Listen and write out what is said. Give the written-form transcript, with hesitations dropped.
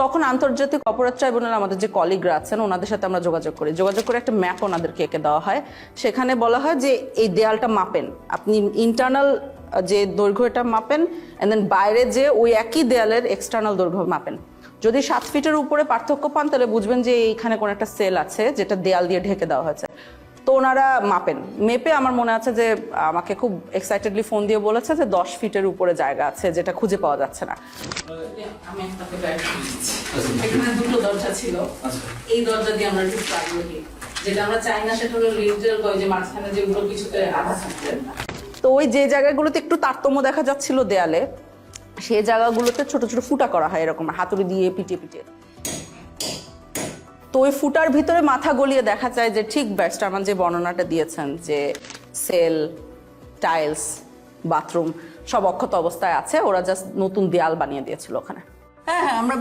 তখন আন্তর্জাতিক অপরাধ ট্রাইব্যুনাল আমাদের যে কলিগরা আছেন ওনাদের সাথে আমরা যোগাযোগ করে একটা ম্যাপ ওনাদেরকে এঁকে দেওয়া হয়। সেখানে বলা হয় যে এই দেয়ালটা মাপেন, আপনি ইন্টারনাল যে দৈর্ঘ্যটা মাপেন, এন্ড দেন বাইরে যে ওই একই দেয়ালের এক্সটার্নাল দৈর্ঘ্য মাপেন। যদি 7 ফিটের উপরে পার্থক্য পান তাহলে বুঝবেন যে এইখানে কোনো একটা সেল আছে যেটা দেয়াল দিয়ে ঢেকে দেওয়া হয়েছে। তো ওনারা মাপেন, মেপে আমার মনে আছে যে আমাকে খুব এক্সাইটেডলি ফোন দিয়ে বলেছে যে 10 ফিটের উপরে জায়গা আছে যেটা খুঁজে পাওয়া যাচ্ছে না। আমি আপনাকে এখানে দুটো দরজা ছিল, এই দরজা দিয়ে আমরা ঢুকতে আগ্রহী, যেটা আমরা চাই না সেটা হলো লিটারাল ওই যে মাঝখানে যেগুলো কিছুতে আধা থাকতেন। তো ওই যে জায়গাগুলোতে একটু তারতম্য দেখা যাচ্ছিল দেয়ালে, সেই জায়গাগুলোতে ছোট ছোট ফুটা করা হয় এরকম হাতুড়ি দিয়ে পিটিয়ে পিটিয়ে। তো ওই ফুটার ভিতরে মাথা গলিয়ে দেখা যায় যে ঠিক ব্যারিস্টার যে বর্ণনাটা দিয়েছেন যে সেল, টাইলস, বাথরুম সব অক্ষত অবস্থায় আছে, ওরা জাস্ট নতুন দেয়াল বানিয়ে দিয়েছিল ওখানে। হ্যাঁ, আমরা